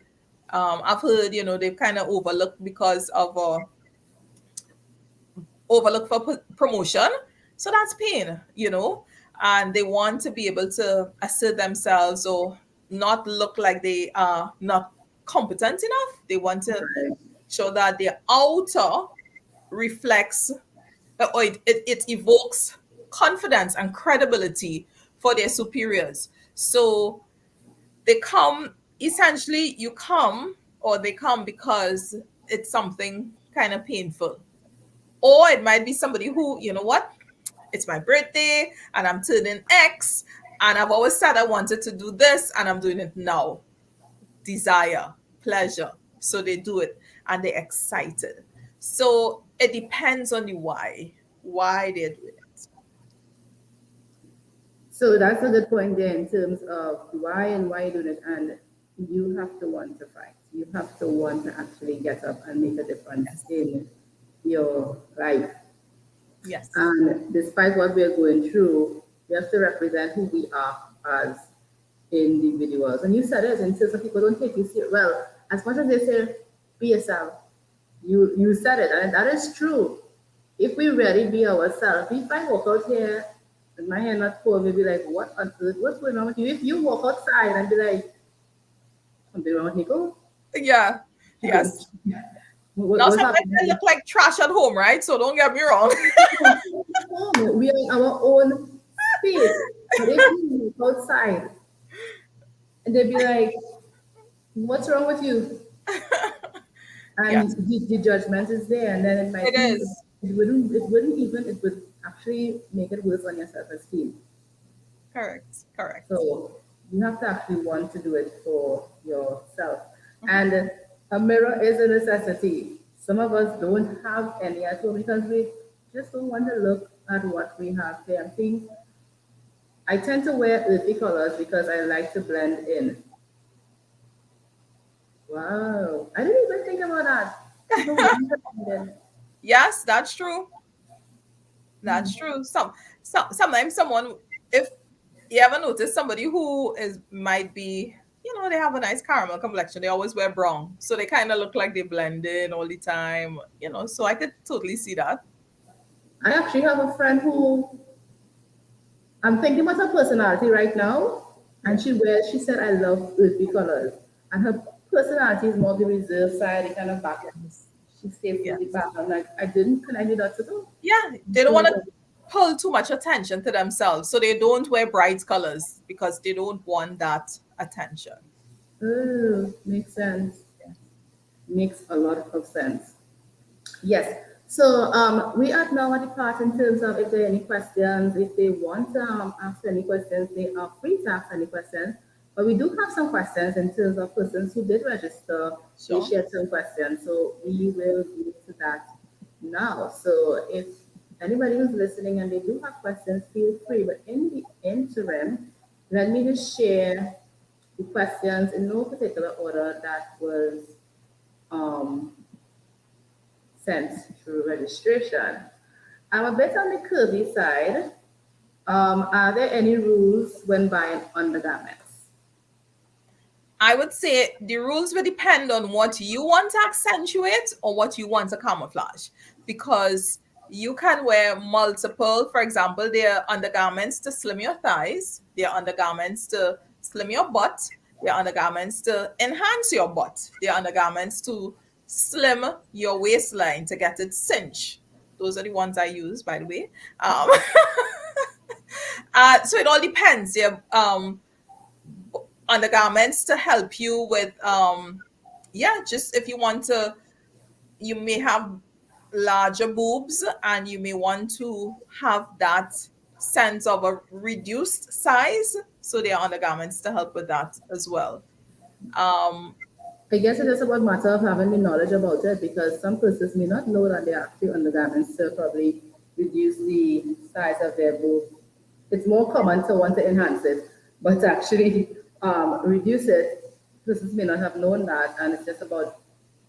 S2: I've heard, they've kind of overlooked because of overlooked for promotion. So that's pain, and they want to be able to assert themselves or not look like they are not competent enough. They want to
S1: Right.
S2: show that their outer reflects, or it evokes confidence and credibility for their superiors. So they come, essentially, you come, or they come because it's something kind of painful. Or it might be somebody who, you know what, it's my birthday and I'm turning X, and I've always said I wanted to do this and I'm doing it now. Desire, pleasure. So they do it and they're excited. So it depends on the why they're doing it.
S1: So that's a good point there in terms of why and why you do it. And you have to want to fight. You have to want to actually get up and make a difference
S2: Yes.
S1: in your life.
S2: Yes.
S1: And despite what we're going through, we have to represent who we are as individuals. And you said it in terms of people don't take you serious. Well, as much as they say, be yourself, you said it, and that is true. If we really be ourselves, if I walk out here and my hair not cold, we'll be like, what on earth? What's going on with you? If you walk outside and be like, something wrong with Nico?
S2: Yeah. Yes. Now
S1: What's
S2: sometimes I
S1: happening?
S2: look like trash at home, right? So don't get me wrong.
S1: We are in our own space. But if you walk outside and they'd be like, what's wrong with you? And
S2: Yes,
S1: the judgment is there, and then it
S2: it
S1: might be,
S2: is.
S1: it would actually make it worse on your self-esteem.
S2: Correct. Correct.
S1: So you have to actually want to do it for yourself.
S2: Mhm.
S1: And a mirror is a necessity. Some of us don't have any at home because we just don't want to look at what we have there. I tend to wear earthy colors because I like to blend in. Wow. I didn't even think about that. People want to blend in.
S2: Yes, that's true. That's true. Sometimes someone, if you ever notice somebody who is might be, they have a nice caramel complexion, they always wear brown. So they kind of look like they blend in all the time. So I could totally see that.
S1: I actually have a friend who I'm thinking about her personality right now, and
S2: Yeah.
S1: she said, I love earthy colors. And her personality is more the reserved side, the kind of back.
S2: Yes.
S1: She stays in the
S2: Yes.
S1: back. I'm like, I didn't connect with that. So,
S2: Yeah. They don't want to pull too much attention to themselves. So they don't wear bright colors because they don't want that attention.
S1: oh, makes sense.
S2: Yeah.
S1: Makes a lot of sense. Yes. So we are now at the part in terms of if there are any questions, if they want to ask any questions, they are free to ask any questions. But we do have some questions in terms of persons who did register. They
S2: Sure.
S1: shared some questions. So we will get to that now. So if anybody who's listening and they do have questions, feel free. But in the interim, let me just share the questions in no particular order that was um, sent through registration. I'm a bit on the curvy side. Are there any rules when buying undergarments?
S2: I would say the rules will depend on what you want to accentuate or what you want to camouflage, because you can wear multiple. For example, there are undergarments to slim your thighs, there are undergarments to slim your butt, there are undergarments to enhance your butt, there are undergarments to slim your waistline to get it cinch. Those are the ones I use, by the way. Um, so it all depends. Yeah. Undergarments to help you with just if you want to, you may have larger boobs and you may want to have that sense of a reduced size, so there are undergarments to help with that as well. um
S1: I guess it is about matter of having the knowledge about it because some persons may not know that they're actually undergarments to probably reduce the size of their boobs. It's more common to want to enhance it, but to actually reduce it, persons may not have known that, and it's just about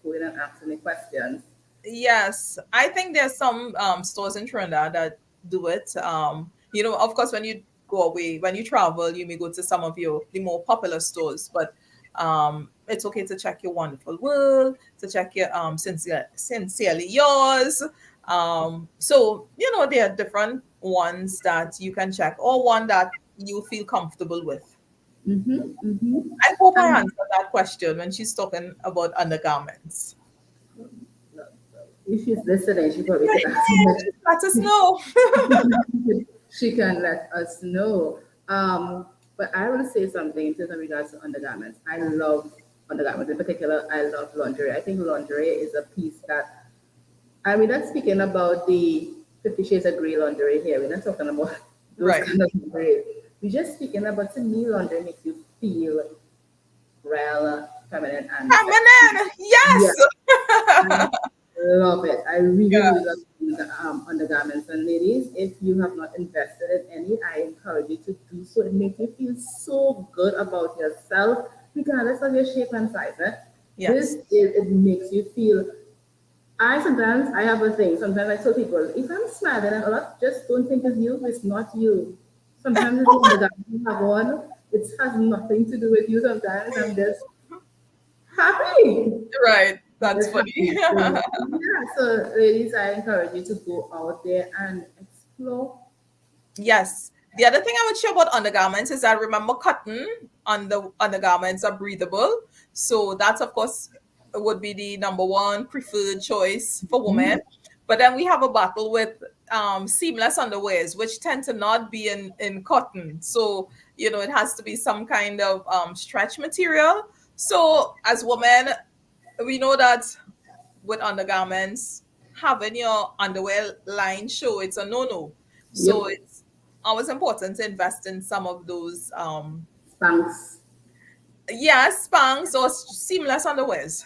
S1: going and asking the questions.
S2: Yes, I think there's some stores in Trinidad that do it. Of course, when you go away, when you travel, you may go to some of the more popular stores, but it's okay to check your Wonderful World, to check your Sincerely Yours. So there are different ones that you can check, or one that you feel comfortable with.
S1: Mm-hmm, mm-hmm.
S2: I hope I
S1: Um,
S2: answered that question when she's talking about undergarments.
S1: if she's listening, she probably
S2: Yeah,
S1: could answer that.
S2: just let us know.
S1: She can let us know. But I will say something in terms of regards to undergarments. I love undergarments. In particular, I love lingerie. I think lingerie is a piece that, I mean, not speaking about the 50 Shades of Grey lingerie here. We're not talking about those
S2: Right.
S1: kind of lingerie. We're just speaking about, to me, lingerie makes you feel real, feminine, and sexy.
S2: Feminine. Yes.
S1: Yes, I love it. I really,
S2: Yeah.
S1: really love the undergarments. And ladies, if you have not invested in any, I encourage you to do so. It makes you feel so good about yourself, regardless of your shape and size. Eh? This
S2: Yes.
S1: is, it makes you feel. I have a thing. Sometimes I tell people, if I'm smiling and a lot, just don't think it's you. It's not you. Sometimes it's the undergarment you have on. It has nothing to do with you. Sometimes I'm just happy.
S2: Right. That's
S1: That's
S2: funny.
S1: happy. So, yeah, so ladies, I encourage you to go out there and explore.
S2: Yes. The other thing I would share about undergarments is I remember cotton on the undergarments are breathable. So that's of course would be the number one preferred choice for women. But then we have a battle with seamless underwears, which tend to not be in cotton. So, it has to be some kind of stretch material. So as women, we know that with undergarments, having your underwear line show, it's a no-no. So
S1: Yep,
S2: it's always important to invest in some of those
S1: thanks.
S2: yes, spanks or seamless underwears.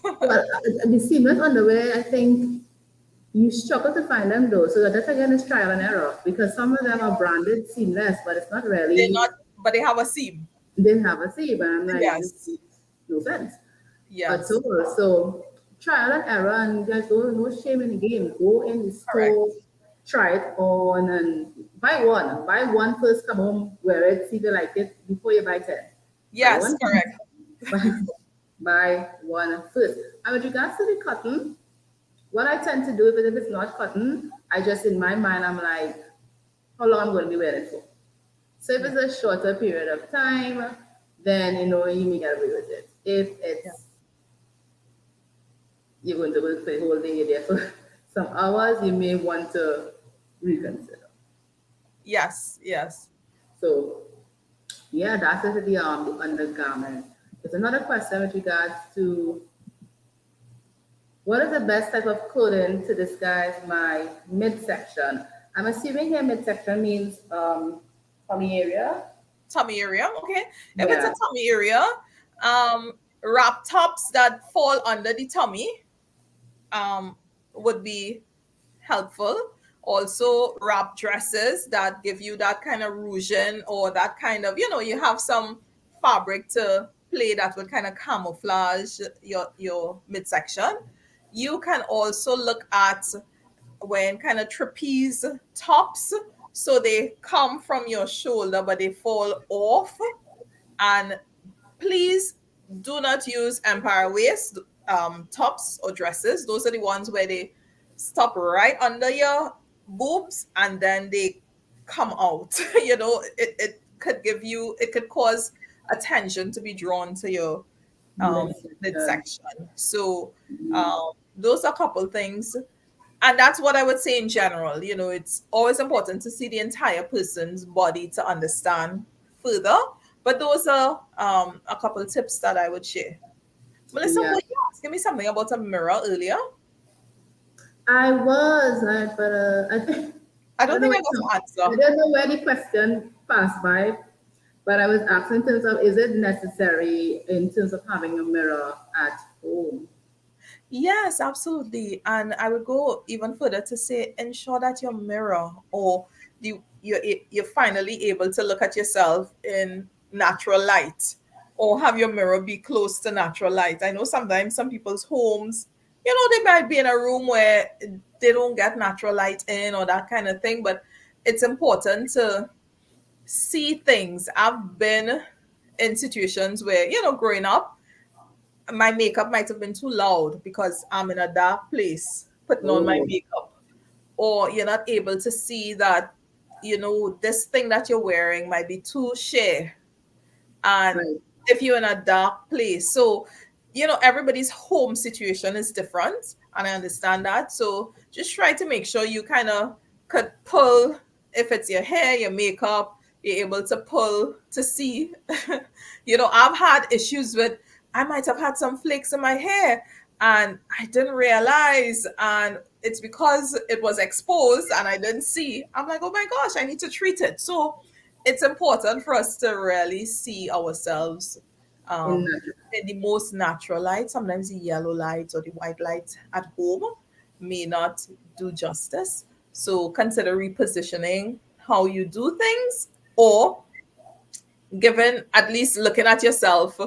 S1: Well, the seamless underwear, I think you struggle to find them though. So that again is trial and error because some of them are branded seamless, but it's not
S2: They're
S1: really,
S2: not, but they have a seam.
S1: they have a seam. And I'm like, this
S2: Yes.
S1: makes no sense at
S2: Yes.
S1: all. So trial and error, and there's no shame in the game. Go in the store,
S2: Correct.
S1: try it on, and buy one. Buy one first, come home, wear it, see if you like it before you buy 10. Buy
S2: Yes,
S1: one,
S2: correct.
S1: buy, buy one first. And with regards to the cotton, what I tend to do, even if it's not cotton, I just in my mind, I'm like, how long I'm going to be wearing it for. So if
S2: Yeah.
S1: it's a shorter period of time, then you may get away with it. If
S2: Yeah.
S1: it's you're going to work for the whole day, you're there for some hours, you may want to reconsider.
S2: Yes. Yes.
S1: So yeah, that's it, the undergarment. There's another question with regards to what is the best type of clothing to disguise my midsection? I'm assuming here midsection means tummy area.
S2: Tummy area. Okay. If it's a
S1: Yeah.
S2: tummy area, um, wrap tops that fall under the tummy um, would be helpful. Also, wrap dresses that give you that kind of ruching or that kind of, you have some fabric to play that would kind of camouflage your midsection. You can also look at when kind of trapeze tops, so they come from your shoulder but they fall off, and please do not use empire waist tops or dresses. Those are the ones where they stop right under your boobs and then they come out. It could cause attention to be drawn to your
S1: Midsection.
S2: midsection. So those are a couple things, and that's what I would say in general. It's always important to see the entire person's body to understand further. But those are a couple tips that I would share. Melissa,
S1: Yeah.
S2: were you asking me something about a mirror earlier?
S1: But I think
S2: I
S1: I
S2: don't
S1: don't know
S2: think
S1: where
S2: I got an
S1: I
S2: answer.
S1: don't know where the question passed by, but I was asking in terms of is it necessary in terms of having a mirror at home?
S2: Yes, absolutely. And I would go even further to say ensure that your mirror or you're finally able to look at yourself in natural light, or have your mirror be close to natural light. I know sometimes some people's homes, they might be in a room where they don't get natural light in or that kind of thing, but it's important to see things. I've been in situations where, growing up, my makeup might have been too loud because I'm in a dark place putting on my
S1: Oh,
S2: makeup, or you're not able to see that, this thing that you're wearing might be too sheer. and
S1: Right.
S2: if you're in a dark place. So, everybody's home situation is different, and I understand that. So just try to make sure you kind of could pull, if it's your hair, your makeup, you're able to pull to see. I've had issues with, I might have had some flakes in my hair and I didn't realize, and it's because it was exposed and I didn't see. I'm like, oh my gosh, I need to treat it. So it's important for us to really see ourselves
S1: In
S2: um,
S1: natural.
S2: in the most natural light. Sometimes the yellow light or the white light at home may not do justice. So consider repositioning how you do things, or given at least looking at yourself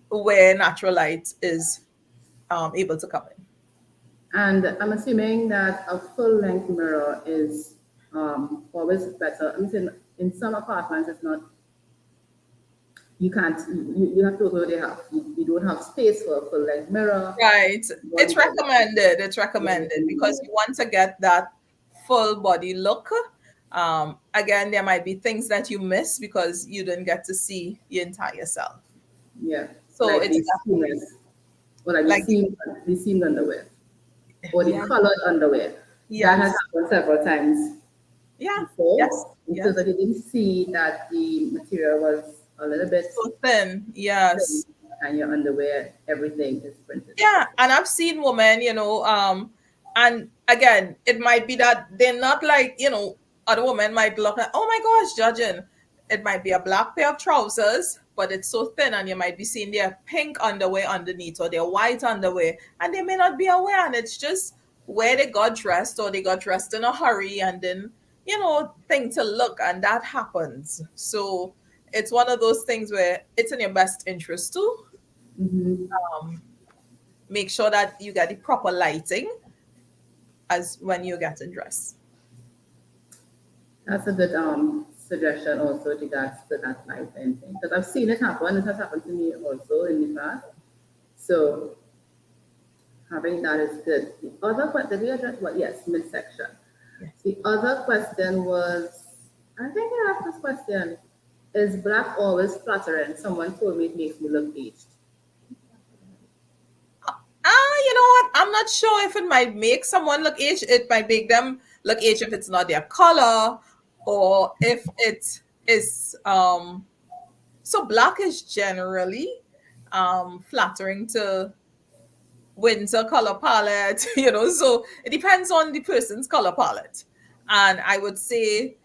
S2: where natural light is able to come in.
S1: And I'm assuming that a full length mirror is always better. I'm saying in some apartments, it's not, you can't, you have to go where they have, you don't have space for a full length mirror.
S2: Right.
S1: One
S2: It's
S1: can,
S2: recommended. It's recommended because you want to get that full body look. Again, there might be things that you miss because you didn't get to see the entire self.
S1: yeah,
S2: So
S1: like
S2: it's
S1: the seamless, or like
S2: like,
S1: the seamed underwear, or the
S2: yeah,
S1: colored underwear. That has
S2: yes,
S1: happened several times
S2: yeah, yes,
S1: before, because I
S2: yes.
S1: didn't see that the material was a little bit
S2: So thin,
S1: thin,
S2: yes.
S1: and your underwear, everything is printed.
S2: Yeah, and I've seen women, and again, it might be that they're not like, other women might look at, oh my gosh, judging. It might be a black pair of trousers, but it's so thin, and you might be seeing their pink underwear underneath or their white underwear, and they may not be aware, and it's just where they got dressed, or they got dressed in a hurry, and then, thing to look, and that happens. So it's one of those things where it's in your best interest to
S1: Hmm.
S2: um, make sure that you get the proper lighting as when you're getting dressed.
S1: That's a good suggestion also regards to that light and thing, because I've seen it happen. It has happened to me also in the past. So having that is good. The other question, did we address what? Yes, midsection.
S2: Yes.
S1: The other question was, I think I asked this question: is black always flattering? Someone told me it makes me look aged.
S2: You know what? I'm not sure if it might make someone look aged. It might make them look aged if it's not their color, or if it is so black is generally flattering to winter color palette, so it depends on the person's color palette. And I would say,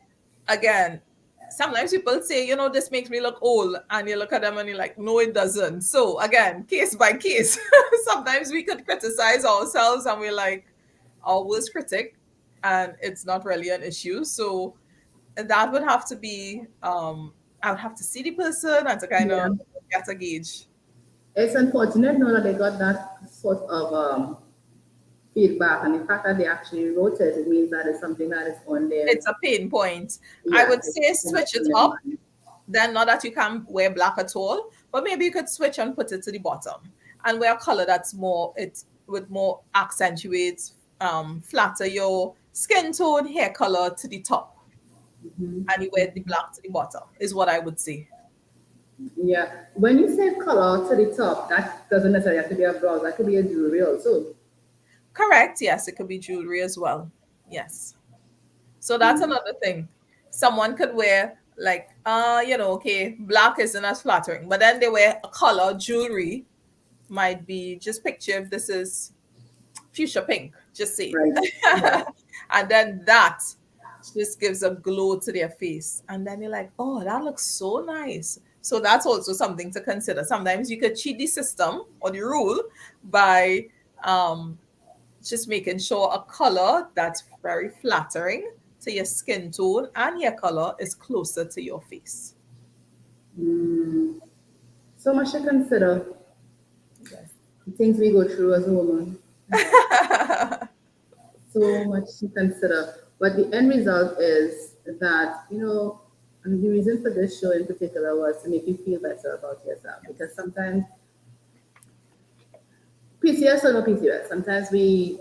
S2: again, sometimes people say, this makes me look old, and you look at them and you're like, no, it doesn't. So again, case by case. Sometimes we could criticize ourselves and we're like our worst critic, and it's not really an issue. So that would have to be, I would have to see the person and to kind
S1: Yeah.
S2: of get a gauge.
S1: It's unfortunate now that they got that sort of feedback, and the fact that they actually wrote it, it means that it's something that is on there.
S2: It's a pain point. I
S1: Yeah,
S2: would say
S1: it's
S2: switch it
S1: in their
S2: up.
S1: mind.
S2: Then, not that you can't wear black at all, but maybe you could switch and put it to the bottom and wear a color that's more, it would more accentuate, flatter your skin tone, hair color to the top, and you wear the black to the bottom, is what I would say.
S1: Yeah. When you say color to the top, that doesn't necessarily have to be a blouse. That could be a jewelry also.
S2: Correct. Yes, it could be jewelry as well. Yes. So that's another thing. Someone could wear like, okay, black isn't as flattering, but then they wear a color jewelry, might be, just picture if this is fuchsia pink, just say
S1: Right. Yeah.
S2: it. And then that just gives a glow to their face. And then you're like, oh, that looks so nice. So that's also something to consider. Sometimes you could cheat the system or the rule by um, just making sure a color that's very flattering to your skin tone and your color is closer to your face.
S1: Mm. So much to consider.
S2: Yes.
S1: The things we go through as a woman. So much to consider. But the end result is that, and the reason for this show in particular was to make you feel better about yourself. Because sometimes, PCOS or no PCOS, sometimes we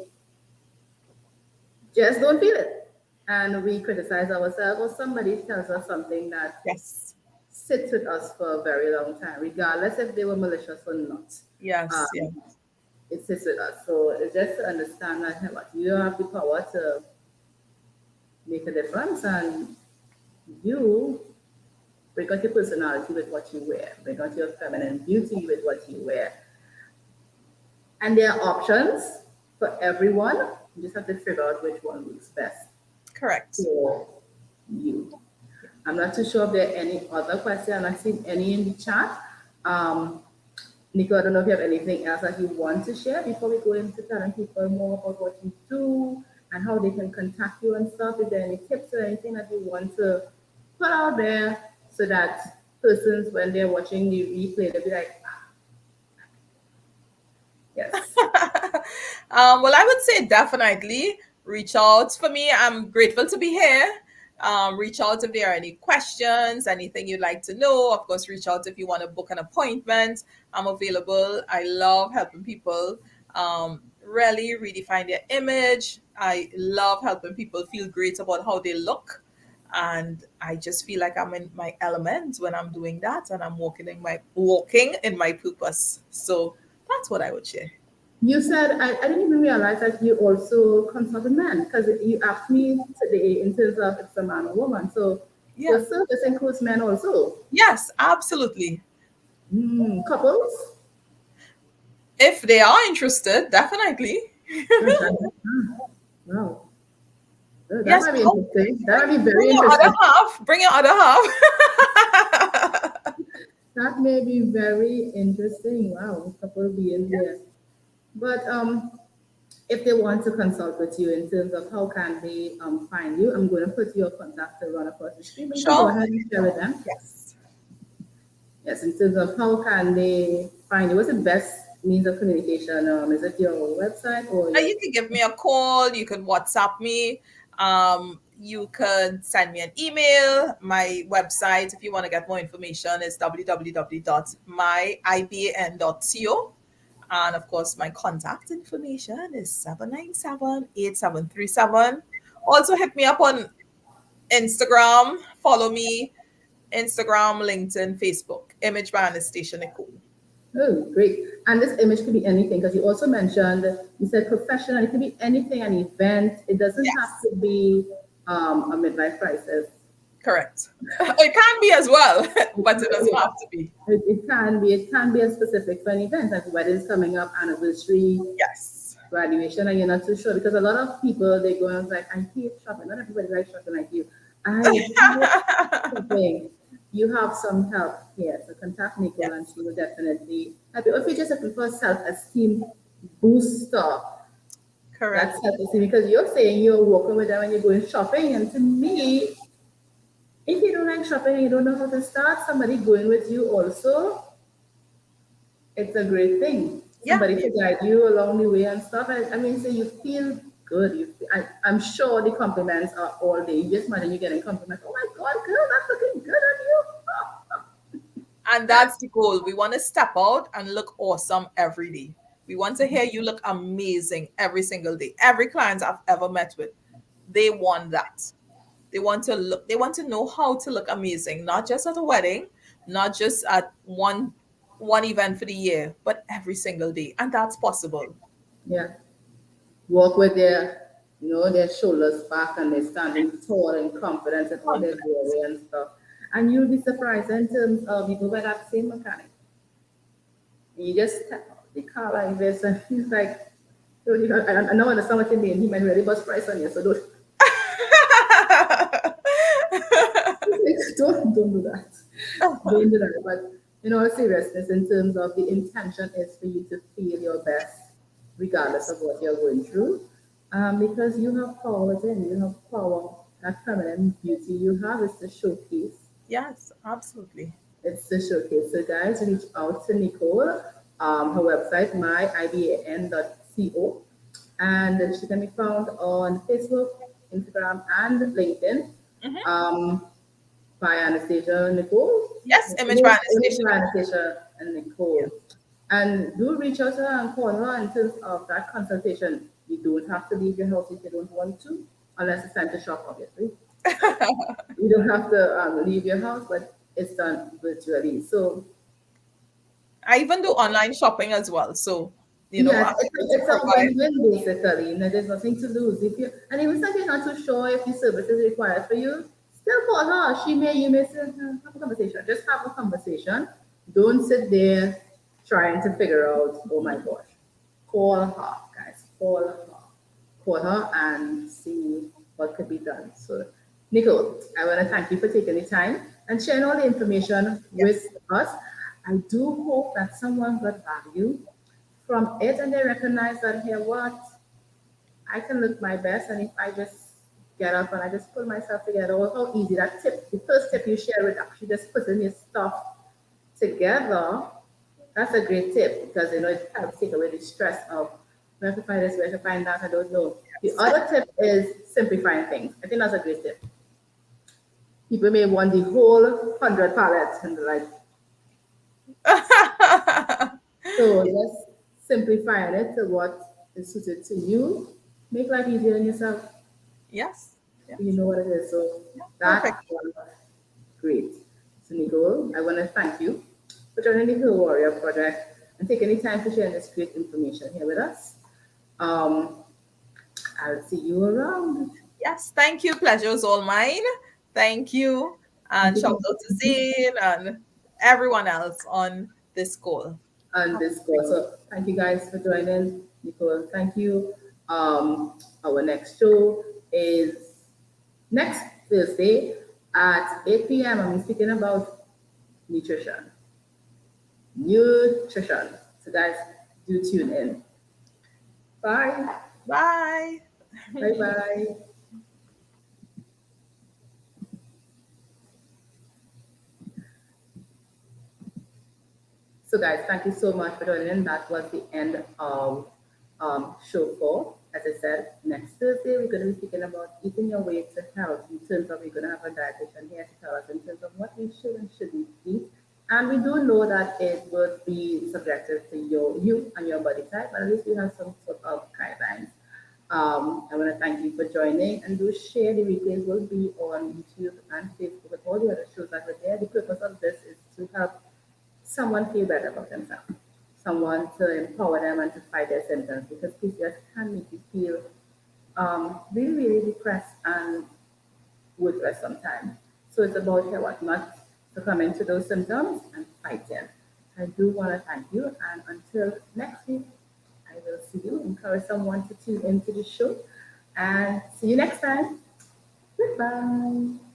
S1: just don't feel it. And we criticize ourselves, or somebody tells us something that
S2: Yes.
S1: sits with us for a very long time, regardless if they were malicious or not.
S2: Yes, yes.
S1: Um, it sits with us. So it's just to understand that hey, what, you have the power to make a difference, and you bring out your personality with what you wear, bring out your feminine beauty with what you wear. And there are options for everyone. You just have to figure out which one works best
S2: Correct.
S1: for you. I'm not too sure if there are any other questions. I'm not seeing any in the chat. Um, Nico, I don't know if you have anything else that you want to share before we go into telling people more about what you do and how they can contact you and stuff. Is there any tips or anything that you want to put out there so that persons, when they're watching the replay, they'll be like, "Ah, yes."
S2: Well, I would say definitely reach out. For me, I'm grateful to be here. Reach out if there are any questions, anything you'd like to know. Of course, reach out if you want to book an appointment. I'm available. I love helping people really redefine their image. I love helping people feel great about how they look. And I just feel like I'm in my element when I'm doing that, and I'm walking in my purpose. So that's what I would share.
S1: You said, I didn't even realize that you also consult with men because you asked me today in terms of it's a man or woman. So
S2: Yeah.
S1: your service includes men also.
S2: Yes, absolutely.
S1: Couples?
S2: If they are interested, definitely.
S1: Oh, wow. Oh, that
S2: Yes,
S1: might be interesting. That might be
S2: bring
S1: very
S2: your other
S1: interesting.
S2: half. Bring your other half.
S1: That may be very interesting. Wow, couple being there. But if they want to consult with you in terms of how can they find you, I'm going to put your contact to run across the screen, but you can go
S2: Sure.
S1: ahead and share with them.
S2: Yes.
S1: Yes, in terms of how can they find you, what's the best means of communication? Is it your website or your?
S2: You can give me a call. You can WhatsApp me. You can send me an email. My website, if you want to get more information, is www.myiban.co. And of course, my contact information is 797-8737. Also, hit me up on Instagram. Follow me. Instagram, LinkedIn, Facebook. Image by Anastasia Nicole.
S1: Oh, great. And this image could be anything because you also mentioned, you said professional, it could be anything, an event. It doesn't have
S2: Yes,
S1: to be a midlife crisis.
S2: correct. It can be as well,
S1: It
S2: but
S1: can
S2: it
S1: be,
S2: doesn't have to be.
S1: it can be a specific for an event, like weddings coming up, anniversary,
S2: Yes.
S1: graduation, and you're not too sure because a lot of people they go and like, I hate shopping. Not everybody likes shopping like you. I hate shopping. You have some help here, so contact Nicole and
S2: Yes,
S1: she will definitely help you. If you're just looking for a self-esteem booster,
S2: correct.
S1: that's self-esteem because you're saying you're walking with them and you're going shopping, and to me, if you don't like shopping and you don't know how to start, somebody going with you also, it's a great thing.
S2: Yeah,
S1: Somebody to guide you along the way and stuff. I mean, so you feel good. I'm sure the compliments are all day. You just imagine you getting compliments. Oh my God, girl, that's looking good on you.
S2: and that's the goal. We want to step out and look awesome every day. We want to hear you look amazing every single day. Every client I've ever met with, they want that. They want to look, they want to know how to look amazing, not just at a wedding, not just at one event for the year, but every single day. And that's possible.
S1: Yeah, walk with their shoulders back and they're standing tall and confident and all their
S2: Confidence.
S1: glory and stuff. And you'll be surprised in terms of you go by that same mechanic. And you just tap the car like this, and he's like, "Don't you know, I don't understand what you mean. He might really bust price on you, so don't do that. Don't do that. But in all seriousness, in terms of the intention is for you to feel your best, regardless of what you're going through. Because you have power within, you have power. That feminine beauty you have is to showcase.
S2: Yes, absolutely.
S1: It's the showcase. So guys, reach out to Nicole. Her website, myiban.co. And she can be found on Facebook, Instagram, and LinkedIn.
S2: Hmm.
S1: Um, by Anastasia Nicole.
S2: Yes, image by
S1: Image
S2: Anastasia.
S1: by Anastasia and
S2: Yeah.
S1: Nicole. And do reach out to her and call her in terms of that consultation. You don't have to leave your house if you don't want to, unless it's time to shop, obviously. You don't have to leave your house, but it's done virtually. So
S2: I even do online shopping as well. So,
S1: yes,
S2: I'm able to
S1: it's a
S2: provide.
S1: win-win basically. There's nothing to lose. If you and even if you're not too sure if the service is required for you, still call her. You may say, have a conversation. Just have a conversation. Don't sit there trying to figure out, oh my gosh. Call her, guys. Call her. Call her and see what could be done. So, Nicole, I want to thank you for taking the time and sharing all the information with
S2: Yes.
S1: us. I do hope that someone got value from it and they recognize that, here, what? I can look my best, and if I just get up and I just pull myself together, or how easy that tip, the first tip you share with actually just putting your stuff together, that's a great tip because it helps take away the stress of where to find this, where to find that, I don't know. The other tip is simplifying things. I think that's a great tip. People may want the whole 100 palettes and they're like, so just simplifying it to what is suited to you, make life easier on yourself.
S2: Yes.
S1: You
S2: Yes.
S1: know what it is. So
S2: Yeah,
S1: that
S2: perfect.
S1: was great. So Nicole, I want to thank you for joining the Hill Warrior Project and taking the time to share this great information here with us. Um, I'll see you around.
S2: Yes. Thank you. Pleasure is all mine. Thank you.
S1: Thank
S2: And
S1: you,
S2: shout
S1: thank you,
S2: out to
S1: thank you.
S2: Zane and everyone else on this call.
S1: And
S2: Have
S1: this
S2: a great
S1: call. So thank you guys for joining. Nicole, thank you. Our next show is next Thursday at 8 p.m. I'm speaking about nutrition. Nutrition. So guys, do tune in. Bye.
S2: Bye.
S1: Bye bye. So guys, thank you so much for joining in. That was the end of show 4. As I said, next Thursday we're going to be speaking about eating your way to health in terms of we're going to have a dietitian here to tell us in terms of what we should and shouldn't eat. And we do know that it would be subjective to you and your body type, but at least we have some sort of guidelines. I want to thank you for joining and do share. The replays will be on YouTube and Facebook with all the other shows that were there. The purpose of this is to help someone feel better about themselves, someone to empower them and to fight their symptoms because PCOS can make you feel really, really depressed and worthless sometimes. So it's about here what not to come into those symptoms and fight them. I do want to thank you, and until next week, I will see you. Encourage someone to tune into the show, and see you next time. Goodbye.